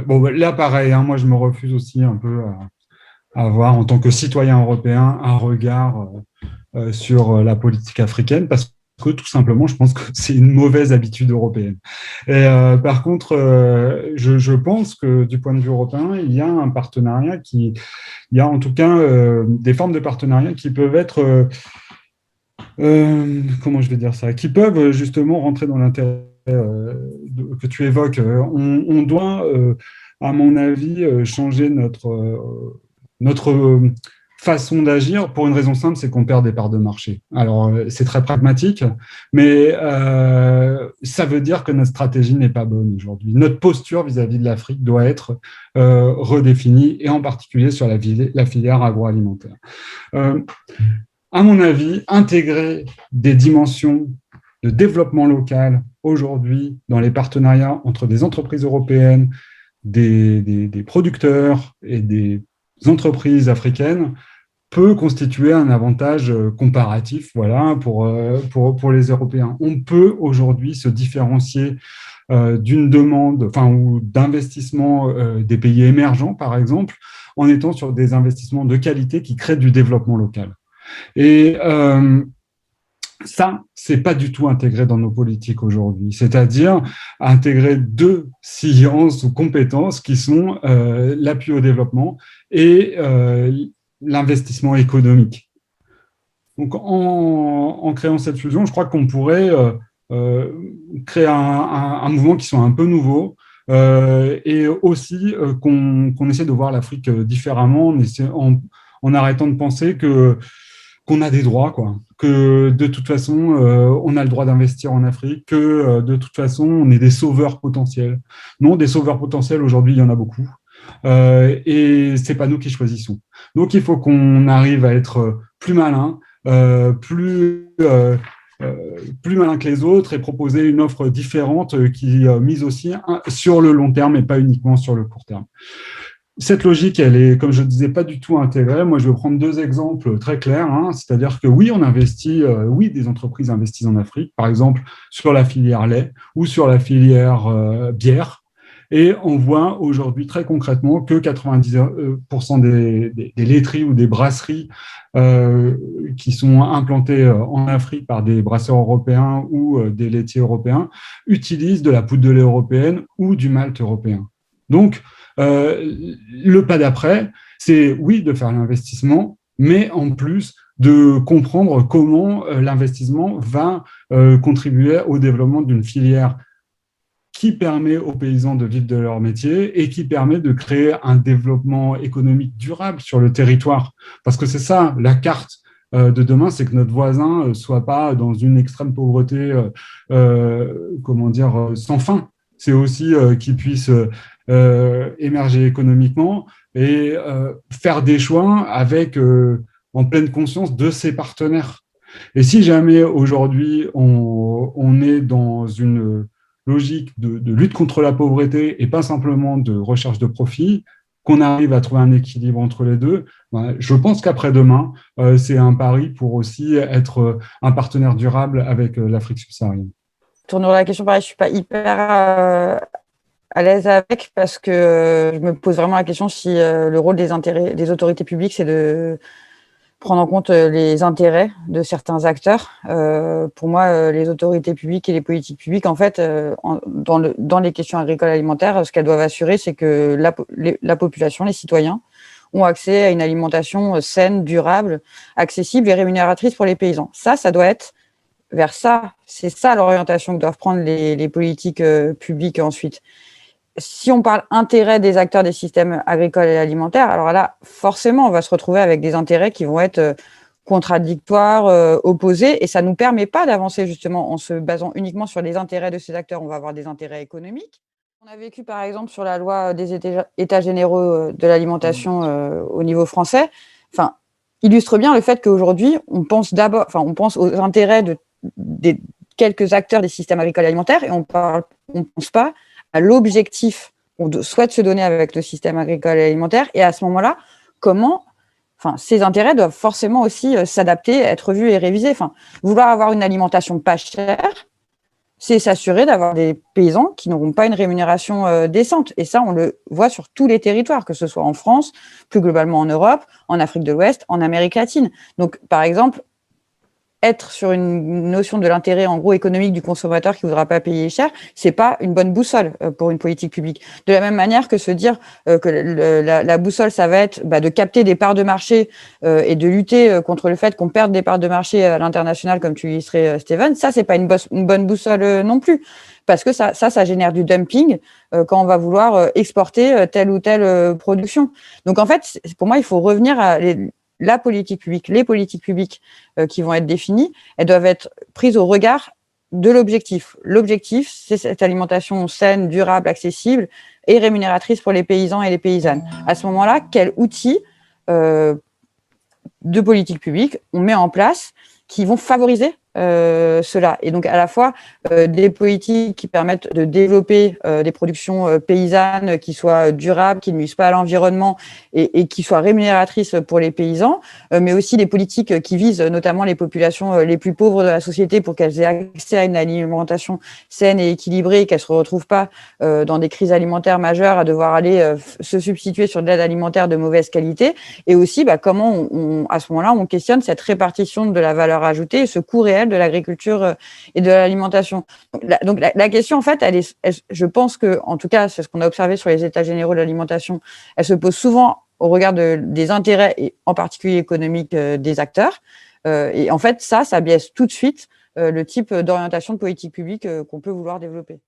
Bon, bah, là, pareil, hein, moi, je me refuse aussi un peu à avoir, en tant que citoyen européen, un regard sur la politique africaine, parce que tout simplement, je pense que c'est une mauvaise habitude européenne. Et par contre, je pense que du point de vue européen, il y a un partenariat il y a en tout cas des formes de partenariat qui peuvent être, comment je vais dire ça, qui peuvent justement rentrer dans l'intérêt que tu évoques. On doit, à mon avis, changer notre façon d'agir pour une raison simple, c'est qu'on perd des parts de marché. Alors, c'est très pragmatique, mais ça veut dire que notre stratégie n'est pas bonne aujourd'hui. Notre posture vis-à-vis de l'Afrique doit être redéfinie, et en particulier sur la filière agroalimentaire. Euh, à mon avis, intégrer des dimensions de développement local aujourd'hui dans les partenariats entre des entreprises européennes, des producteurs et des entreprises africaines peut constituer un avantage comparatif, voilà, pour les Européens. On peut aujourd'hui se différencier d'une demande, enfin, ou d'investissement des pays émergents, par exemple, en étant sur des investissements de qualité qui créent du développement local. Et ça, c'est pas du tout intégré dans nos politiques aujourd'hui. C'est-à-dire intégrer deux sciences ou compétences qui sont l'appui au développement et l'investissement économique. Donc, en créant cette fusion, je crois qu'on pourrait créer un mouvement qui soit un peu nouveau, et aussi qu'on essaie de voir l'Afrique différemment en arrêtant de penser qu'on a des droits, quoi. Que de toute façon, on a le droit d'investir en Afrique, que de toute façon, on est des sauveurs potentiels. Non, des sauveurs potentiels, aujourd'hui, il y en a beaucoup. Et ce n'est pas nous qui choisissons. Donc, il faut qu'on arrive à être plus malin, plus malin que les autres, et proposer une offre différente qui mise aussi sur le long terme et pas uniquement sur le court terme. Cette logique, elle est, comme je le disais, pas du tout intégrée. Moi, je vais prendre deux exemples très clairs. Hein. C'est-à-dire que oui, on investit, oui, des entreprises investissent en Afrique, par exemple sur la filière lait ou sur la filière bière. Et on voit aujourd'hui très concrètement que 90% des laiteries ou des brasseries qui sont implantées en Afrique par des brasseurs européens ou des laitiers européens utilisent de la poudre de lait européenne ou du malt européen. Donc, le pas d'après, c'est oui de faire l'investissement, mais en plus de comprendre comment l'investissement va contribuer au développement d'une filière qui permet aux paysans de vivre de leur métier et qui permet de créer un développement économique durable sur le territoire. Parce que c'est ça, la carte de demain, c'est que notre voisin ne soit pas dans une extrême pauvreté, comment dire, sans fin. C'est aussi qu'il puisse émerger économiquement et faire des choix avec, en pleine conscience de ses partenaires. Et si jamais aujourd'hui on est dans une logique de lutte contre la pauvreté et pas simplement de recherche de profit, qu'on arrive à trouver un équilibre entre les deux, je pense qu'après-demain, c'est un pari pour aussi être un partenaire durable avec l'Afrique subsaharienne. Tournons la question, pareil, je ne suis pas hyper à l'aise avec, parce que je me pose vraiment la question si le rôle des autorités publiques, c'est de prendre en compte les intérêts de certains acteurs. Pour moi, les autorités publiques et les politiques publiques, en fait, dans les questions agricoles et alimentaires, ce qu'elles doivent assurer, c'est que la population, les citoyens, ont accès à une alimentation saine, durable, accessible et rémunératrice pour les paysans. Ça doit être vers ça. C'est ça l'orientation que doivent prendre les politiques publiques ensuite. Si on parle intérêt des acteurs des systèmes agricoles et alimentaires, alors là, forcément, on va se retrouver avec des intérêts qui vont être contradictoires, opposés, et ça ne nous permet pas d'avancer justement en se basant uniquement sur les intérêts de ces acteurs. On va avoir des intérêts économiques. On a vécu par exemple sur la loi des États généraux de l'alimentation au niveau français, illustre bien le fait qu'aujourd'hui, on pense aux intérêts des quelques acteurs des systèmes agricoles et alimentaires, et on ne pense pas à l'objectif qu'on souhaite se donner avec le système agricole et alimentaire. Et à ce moment-là, ces intérêts doivent forcément aussi s'adapter, être vus et révisés. Vouloir avoir une alimentation pas chère, c'est s'assurer d'avoir des paysans qui n'auront pas une rémunération décente. Et ça, on le voit sur tous les territoires, que ce soit en France, plus globalement en Europe, en Afrique de l'Ouest, en Amérique latine. Donc, par exemple, être sur une notion de l'intérêt en gros économique du consommateur qui ne voudra pas payer cher, c'est pas une bonne boussole pour une politique publique. De la même manière que se dire que la boussole, ça va être de capter des parts de marché et de lutter contre le fait qu'on perde des parts de marché à l'international, comme tu illustrais, Steven, ça, c'est pas une bonne boussole non plus. Parce que ça génère du dumping quand on va vouloir exporter telle ou telle production. Donc, en fait, pour moi, il faut revenir à la politique publique, les politiques publiques qui vont être définies, elles doivent être prises au regard de l'objectif. L'objectif, c'est cette alimentation saine, durable, accessible et rémunératrice pour les paysans et les paysannes. À ce moment-là, quels outils de politique publique on met en place qui vont favoriser cela. Et donc, à la fois, des politiques qui permettent de développer des productions paysannes qui soient durables, qui ne nuisent pas à l'environnement et qui soient rémunératrices pour les paysans, mais aussi des politiques qui visent notamment les populations les plus pauvres de la société pour qu'elles aient accès à une alimentation saine et équilibrée et qu'elles ne se retrouvent pas dans des crises alimentaires majeures à devoir aller se substituer sur de l'aide alimentaire de mauvaise qualité. Et aussi, comment à ce moment-là, on questionne cette répartition de la valeur ajoutée et ce coût réel de l'agriculture et de l'alimentation. Donc la question, en fait, je pense que, en tout cas, c'est ce qu'on a observé sur les états généraux de l'alimentation, elle se pose souvent au regard des intérêts, et en particulier économiques, des acteurs. Et en fait, ça biaise tout de suite le type d'orientation de politique publique qu'on peut vouloir développer.